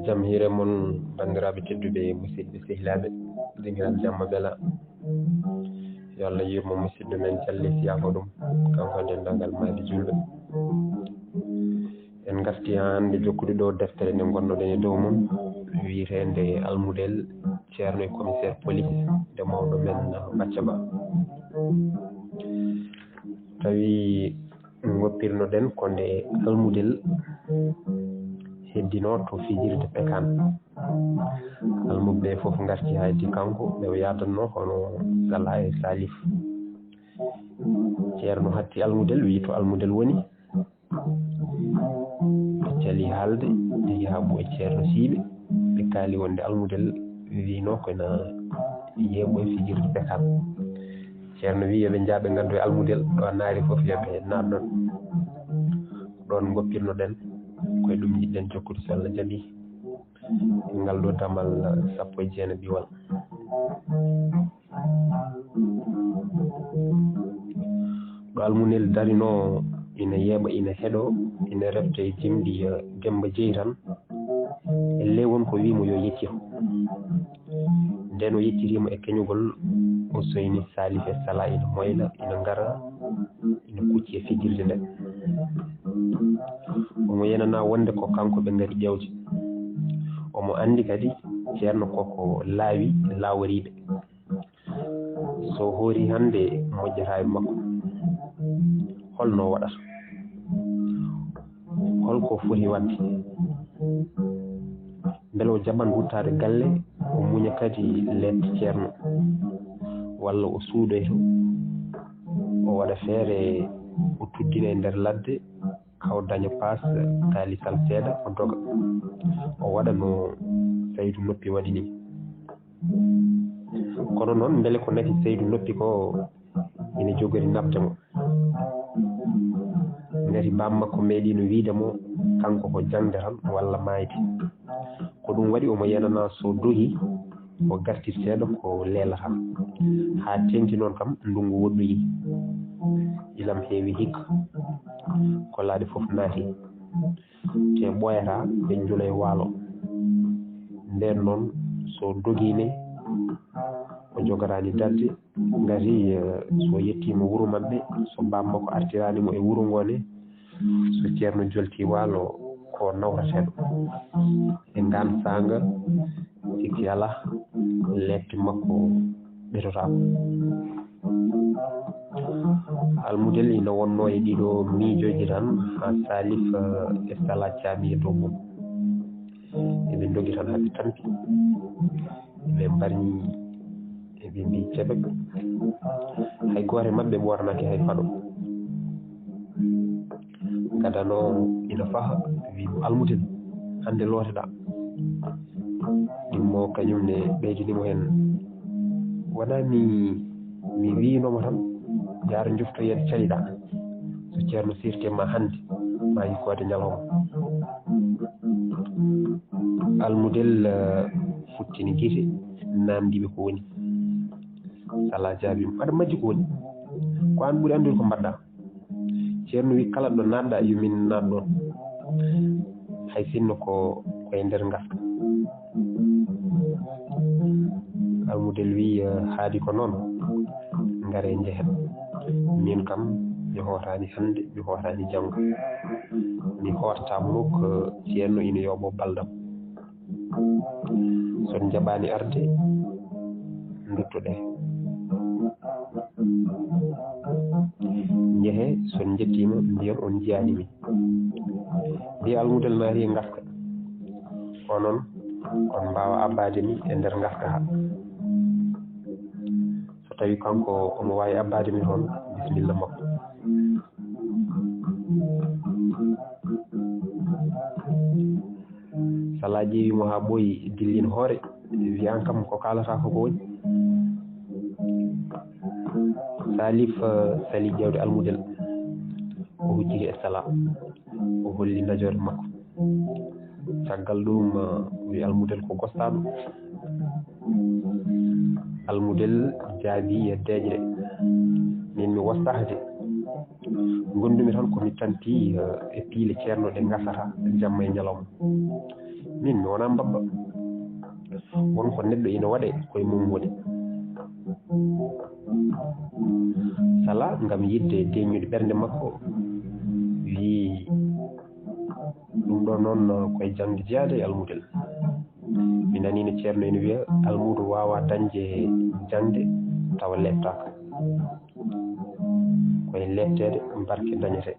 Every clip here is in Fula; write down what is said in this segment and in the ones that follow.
jam hiire mon bandiraɓe tedduɓe musidɓe sehilaɓe dingiral jamma bela yo Allah yurmo musidɗo men Thialle Siyako ɗum kanko dendagal Madi Julɓe en garti hande jokkude ɗo deftere nde gonnoɗen e dow mum wiitende almudel ceerno e commissaire police de mawɗo men Bacca Ba tawi goppirnoɗen ko nde almudel heddino to fijirde pekan almuɓe fof garti haydi kanko ɓe yadanno hono Gala e Salif ceerno hatti almudel wi to almudel woni ɓe cali haalde jegi ha ɓoye ceerno siiɓe ɓe kaali wonde almudel wino koyna yeeɓo e fijirde pekan ceerno wi yoɓe jaaɓe gandu e almudel ɗo naari fof yoɓe natɗon ɗon goppirnoɗen koye ɗum jiɗɗen jokkude so Allah jaaɓi ngal ɗo damal 19 biwal ɗo almunel darino ina yeeɓa ina heeɗo ina refta e jimɗi Demba Jeyi tan e ley won ko wimo yo yeccito nden o yeccitima e keñugol o soyni Salif e Sala ina moyla ina ngara ina kucci e fijirde nde omo yenana wonde ko kanko ɓe ngari ƴewde omo andi kadi ceerno koko laawi laworiɓe so hoori hande moƴƴata e makko holno waɗata holko foti wadde beele o jaɓan ruttade galle o muña kadi lette ceerno walla o suuɗoyto o waɗa feere o tuddina e nder ladde haw daña paas taalisal seeɗa o doga o waɗa no Saydou noppi waɗi ni kono noon beele ko nafi Saydou noppi ko ina jogori nafde mo ngati bam makko meeɗino wiidemo kanko ko jangde tan walla mayde ko ɗum waɗi omo yenana so dogi o gartir seeɗa ko leelata ha tengti noon kam ndungu woɗɗoyi ilam heewi hikka ko laaɗe fof naati te ɓoyata ɓe jula e waalo nden noon so dogine o jogarani dadde ngati so yettima wuuro mabɓe so bamma ko artiranimo e wuuro ngone so ceerno jolti waalo ko nawrateɗo e ngan sanga sikki ala lette makko ɓetotako almudel ina wonno e ɗiɗo miijoji tan ha Salif e Sala caabi e dow mum eɓe dogi tan haaɓe tampi eɓe mbarñi eɓe mbi ceɓek hay goore mabɓe ɓornake hay faɗo gadano ina faaha wimo almudel hande looteɗa ɗimmo kañum ne ɓeydinimo hen wona mi winoma tan jaara joftoyede caliɗa so ceerno sirtema hande ma yikkode ñalawma almudel futtini guite namdiɓe ko woni Sala jaabima aɗa majji ko woni ko an ɓuuri andude ko mbaɗɗa ceerno wi kala ɗo natɗa yumin nat ɗon hay sinno koye nder ngafka almudel wi haadi ko noon ngare jehen min kam mi hootani hande mi hootani janggo mi hottamo ko ceerno ina yooɓo baldam son jaɓani arde duttoɗe jeehe son jettima mbiyon on jiyanimi mbi almudel naari e ngafka onon on mbawa abbademi e nder ngafka ha so tawi kanko omo wawi abbademi toon bisimilla makko Sala ƴeewimo ha ɓooyi dillin hoore wiyan kam ko kalata ko woni Salif sali ƴewde almudel o hujjiki e Sala o holli najore makko caggal ɗum wi almudel ko gostaɗo almudel jaabi e deeƴre min mi wostahde gondumi tan komi tampi e piile ceerno ɗe gasata jamma e ñalawma min mi wona mbabba wonko neɗɗo ina waɗe koye mum woni sala ngam yidde deñude ɓernde makko wi ɗum ɗo noon koye jangde jeyaade e almudel mi nanino ceerno ene wiya almudo wawa dañde jangde tawa lettaka koye lettede barke dañete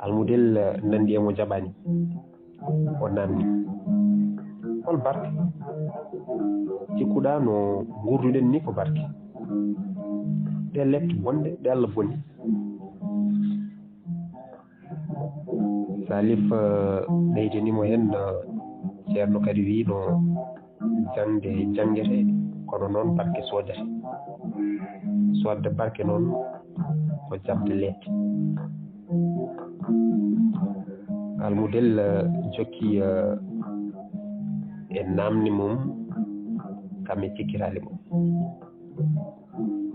almudel nandi emo jaɓani o nanni hol barke cikkuɗa no gurduɗen ni ko barke ɗe lette bonde ɗe Allah bonni Salif ɓeydanimo hen ceerno kadi wi no jangde jangete kono noon barke sodde barke noon ko jabde lette almudel jokki e namni mum kam e cikkitali mum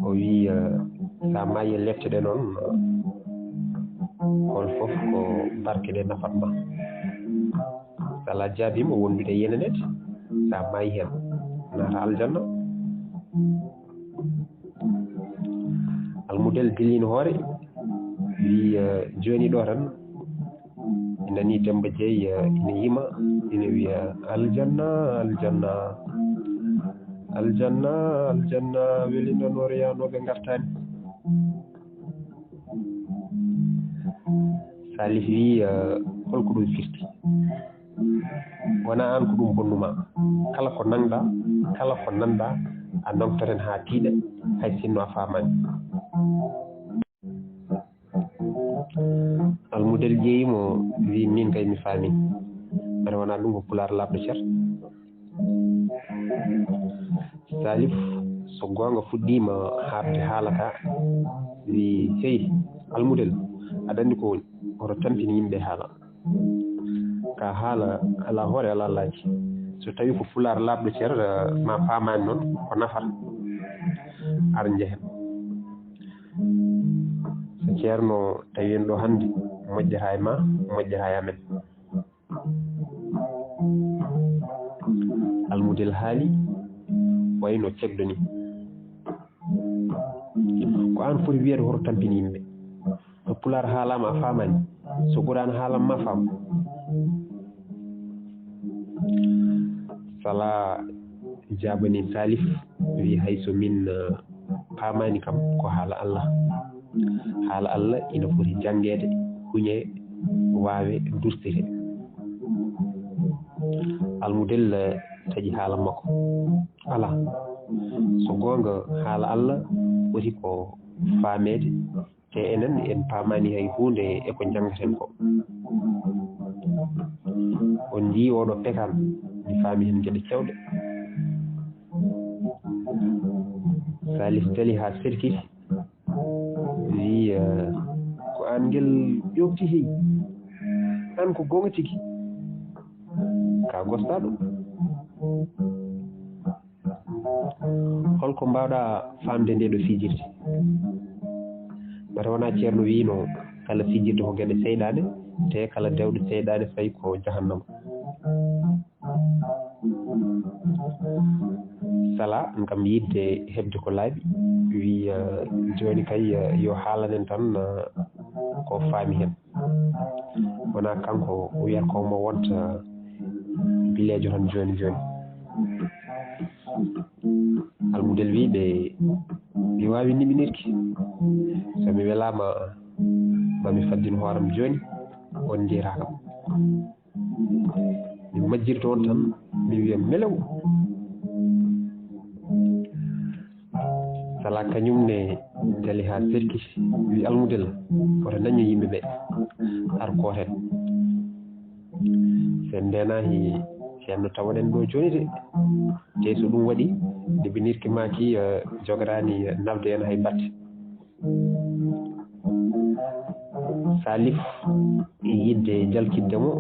o wi sa mayi lette ɗe noon hol fof ko barke ɗe nafatma sala jaabima wondude yenanede sa mayi hen nata aljanna almudel dillino hoore wi joni ɗo tan nani Demba Jeey ina yima ina wiya aljanna aljanna aljanna aljanna welinanore yanoɓe gartani Salif wi holko ɗum firti wona an ko ɗum bonnuma kala ko nangɗa kala ko nanda a nogtoten ha tiiɗa hay sinno a famani almudel ƴeewimo wi min kay mi faami mbeɗa wona ɗum ko pular labɗo cer Salif so gonga fuɗɗima habde haala ka wi hey almudel aɗa andi ko woni oto tampini yimɓe haala ka haala ala hoore ala laaji so tawi ko fular labɗo cer ma famani noon ko nafata ar jehen so ceerno tawi en ɗo hannde moƴƴata e ma moƴƴata e amen almudel haali wayno cegɗo ni ko an foti wiyede hoto tampini yimɓe so pular haalama a famani so ɓurano haalam ma faam sala jaɓani Salif wi hayso min pamani kam ko haala Allah ina foti jangede huñe wawe durtire almudel taƴi haala makko ala so gonga haala Allah foti ko famede te enen en pamani hay hunde e ko jangaten ko on ndi oɗo pekan mi faami hen gueɗe cewɗe Salif tali ha serkiti wi ko an guel ƴofti hey an ko gonga tigi ka gostaɗo holko mbawɗa famde nde ɗo fijirde mata wona ceerno wino kala fijirde ko gueɗe seyɗade te kala dewɗe seyɗade fayi ko jahannama sala ngam yidde hebde ko laaɓi wi joni kay yo haalanen tan ko faami hen wona kanko wiyata ko mo wonta bilejo tan joni almudel wi ɓe wawi niɓinirki so mi welama mami faddin hooram joni on jeerakam mi majjirto on tan mi wiya melew sala kañum ne dali ha serkiti wi almudel oto daño yimɓeɓe ar koten sen ndenahi ceerno tawaɗen ɗo joni de so ɗum waɗi ɗibinirki maki jogorani nabde en hay batte Salif yidde jalkiddemo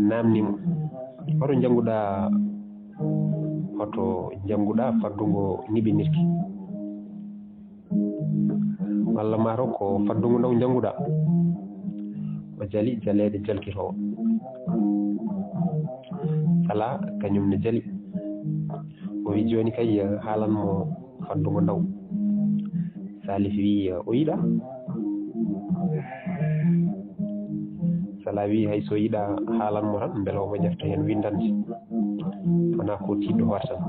namnimo hoto jannguɗa faddugo niɓinirki walla mataw ko faddugo ndaw jannguɗa o jali jaleede jalkitoo sala kañum ne jali o wi jooni kay haalanmo faddugo ndaw Salif wi o yiɗa sala wi hay so yiɗa haalanmo tan mbele omo ƴefta heen windande wona ko tiɗɗo hoore tan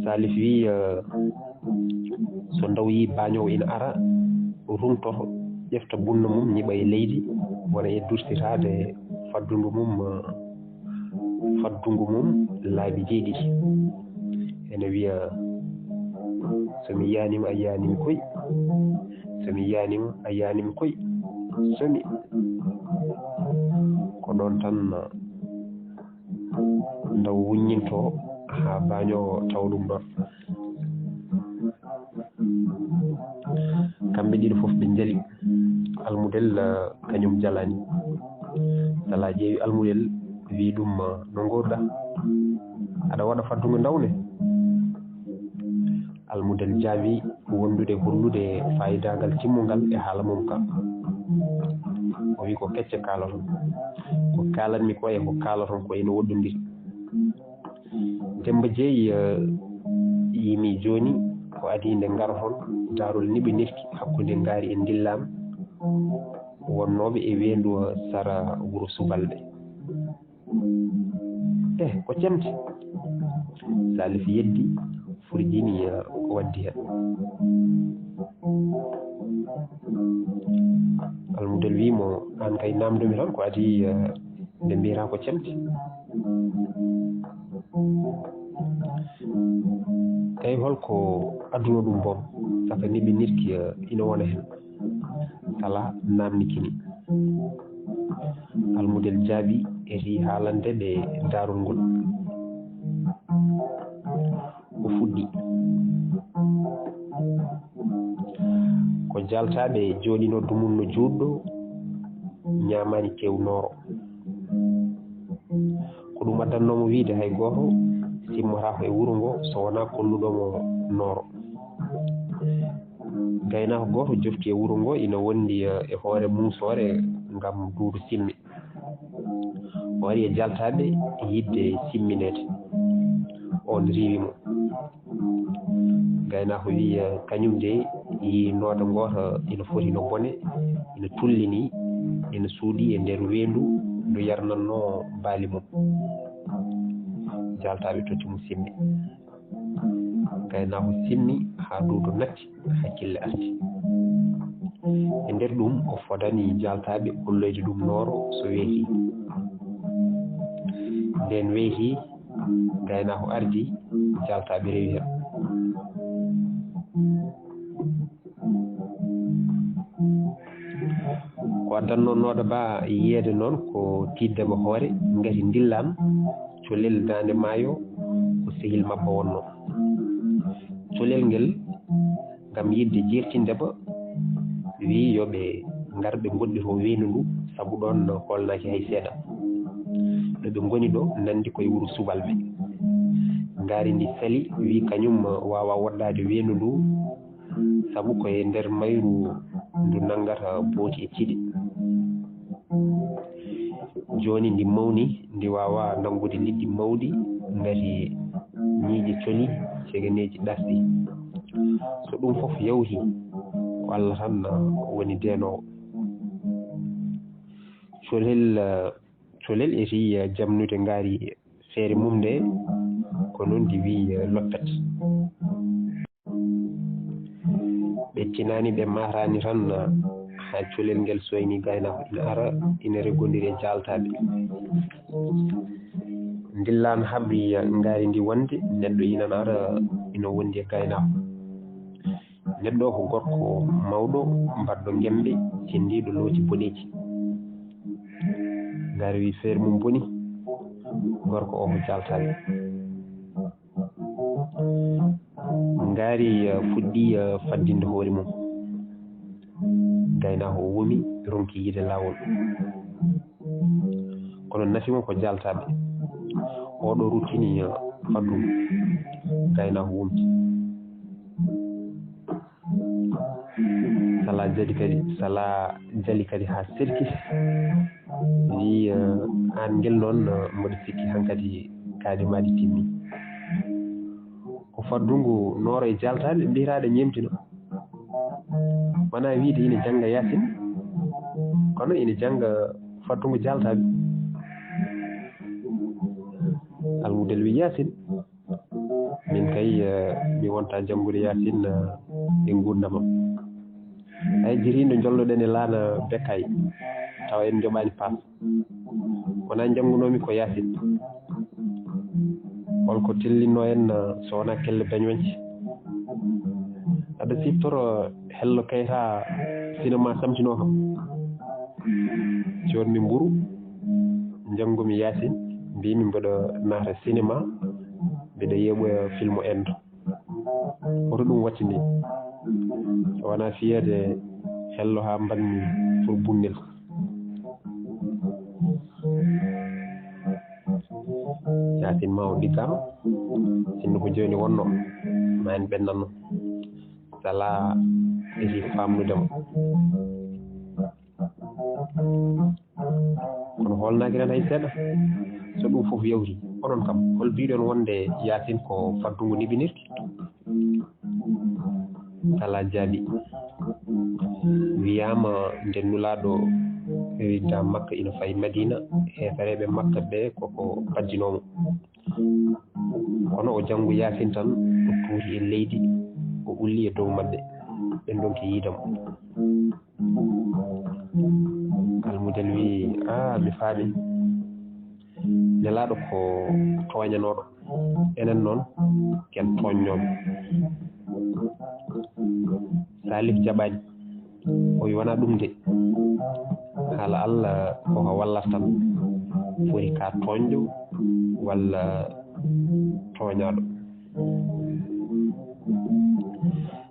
Salif wi so ndaw yi bañowo ina ara rumtoto ƴefta bunno mum ñiɓa e leydi wona e durtiraade faddundu faddungu mum laabi jeeɗiɗi ene wiya somi yiyanima a yiyanimi koy somi yiyanima a yiyanimi koy somi ko ɗon tan ndaw wuññinto ha bañowo taw ɗum ɗon kamɓe ɗiɗo fof ɓe jali almudel kañum jalani sala ƴeewi almudel wi ɗum no gurda aɗa waɗa faddugo ndawne almudel jaabi wondude hollude fayidagal timmugal e haala mum ka o wi ko kecce kalaton ko kalanmi ko e ko kalaton ko ene woɗɗodiri Demba Jeeyi yimi joni ko adi nde garoton darol niɓe nirki hakkude ngaari e dillam wonnoɓe e weendu sara wuro Subalɓe ko cemte Salif yeddi furjini ko waddi hen almudel wimo an kay namdomi tan ko adi nde mbiyata ko cemte tawi holko adduno ɗum boom saka niɓe nirki ina wona hen sala namnikini almudel jaabi eti haalande ɗe darol ngol o fuɗɗi ko jaltaɓe jooɗino dumunno juɗɗo ñamani kewnoro ko ɗum addannomo wiide hay goto simmotako e wuro ngo so wona kolluɗomo nooro gaynako goto jofti e wuro ngo ina wondi e hoore musore ngam duudu simmi o wari e jaltaɓe yidde simminede on riwimo gaynako wi kañum de yi nooda goto ina foti no bone ina tullini ina suuɗi e nder weendu ndu yarnanno baali mum jaltaɓe tottimo simmi gaynako simmi ha duudu natti hakkille arti e nder ɗum o fodani jaltaɓe holloyde ɗum nooro so weeti nden weeti gaynako ardi jaltaɓe rewi hen ko addanno nooɗo ba yiyeede noon ko tiddema hoore ngati dillam colel dande maayo ko sehil mabba wonno colel ngel ngam yidde jertindeba wi yoɓe ngarɓe goɗɗito weyndu ndu saabu ɗon holnaki hay seeɗa ɗo ɓe goni ɗo nandi koye wuro Subalɓe ngaari ndi sali wi kañum wawa woɗɗade weyndu ndu saabu koye nder mayru ndu nangata booti e ciɗi joni ndi mawni ndi wawa nangude liɗɗi mawɗi ngati ñiiƴe coli cegeneji ɗasɗi so ɗum fof yawti ko Allah tan woni denowo colel eti jamnude ngaari feere mum nde ko noon ndi wi loppet ɓe tinani ɓe matani tan ha colel ngel soyni gaynako ina ara ina reggodiri e jaltaɓe dillan habri ngaari ndi wonde neɗɗo ina ara ina wondi e gaynako neɗɗo ko gorko mawɗo mbaɗɗo gembe tendiɗo looti boɗeji ngaari wi feere mum boni gorko o ko jaltaɓe ngaari fuɗɗi faddinde hoore mum gaynako o womi ronki yiide lawol kono nafimo ko jaltaɓe oɗo ruttini faddum gaynako womti sala jali kadi ha serki wi an ngel noon mboɗo sikki hankadi kaadi maɗi timmi ko faddungu nooro e jaltade mbiyataɗe ñemtino wona wiide ina jangga yasin kono ina jangga faddungu jaltaɓe almudel wi yasin min kay mi wonta janngude yasin e gurdamam ay jirindo jolloɗen e laana bekkay tawa en joɓani paas wona janngunomi ko yasin holko tellinno en so wona kelle beñoñce aɗa siftoro hello kayta cinéma samtino kam joni mi ɓuru janngumi yasin mbimi mboɗo naata cinéma mbiɗa yeeɓoya film endo hoto ɗum wattini wona fiyede hello ha mbanmi pour bunnel yasin ma o ɗiggama sinno ko joni wonno ma en ɓennanno sala esi famnudemo kono holnaki tan hay seeɗa so ɗum fof yawti onon kam hol mbiɗon wonde yasin ko faddungu nibinirki sala jaaɓi wiyama nden nulaɗo widda makka ina fayi madina hefereɓe makka ɓe koko baddinomo kono o janngu yasin tan o tuuri e leydi o ulli e dow maɓɓe ɓen donki yiidamo almudel wi mi faami nelaɗo ko toñanoɗo enen noon ken toññoɓe salif jaɓaji o wi wona ɗum de haala allah koko wallata tan foti ka toñƴo walla toñaɗo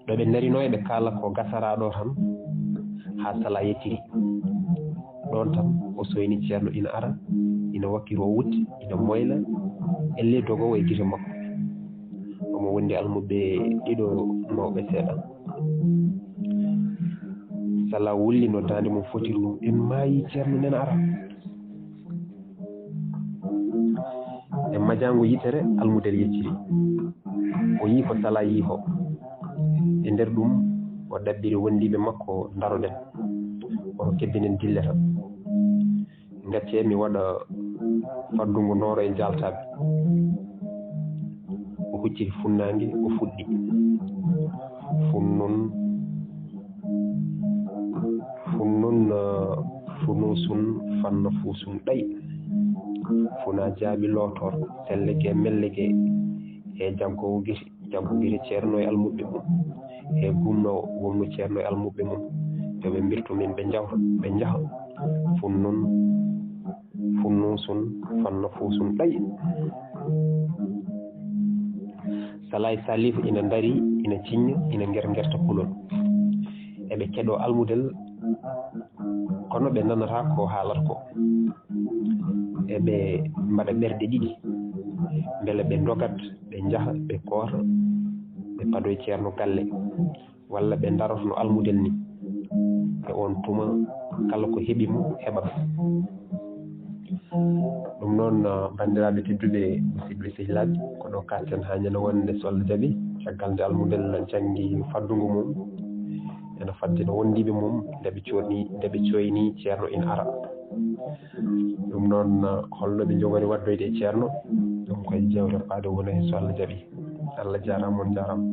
ɗo ɓe darino eɓe kala ko gasaraɗo tan ha sala yettiri ɗon tan o soyni ceerno ina ara ina wakkiro wutte ina moyla elle dogowo e guite makko omo wondi almuɓe ɗiɗo mawɓe seeɗa sala wulli no dande mum fotiri ɗum en maayi ceerno nena ara e majango yitere almudel yecciri o yii ko sala yii ko e nder ɗum o ɗaɓɓiri wondiɓe makko daroɗen oto kebbinen dille tan gacce mi waɗa faddungu nooro e jaltaɓe o hucciti funnangue o fuɗɗi funnun funusun fanna fuusun ɗay funa jaaɓi lootor selleke melleke e jankowo guite ceerno e almuɓɓe mum e gumno wonno ceerno e almuɓɓe mum yoɓe mbirtu min ɓe jaaha funnusun fanna fuusun ɗay salay salif ina dari ina ciñña ina gerta kulol eɓe keɗo almudel kono ɓe nanata ko haalata ko eɓe mbaɗa ɓerɗe ɗiɗi beele ɓe dogat ɓe jaaha ɓe koota ɓe padoye ceerno galle walla ɓe daroto no almudel ni e on tuma kala ko heeɓi mo heɓat ɗum noon bandiraɓe tedduɓe musidɓe sehilaɓe ko ɗo kalten ha ñande wonde so Allah jaaɓi caggal nde almudel janggi faddungu mum ene faddina wondiɓe mum ndeɓe coyni ceerno ina ara ɗum noon holno ɓe jogori waddoyde e ceerno ɗum koye jewte paade wona e so Allah jaaɓi Allah jarama on jarama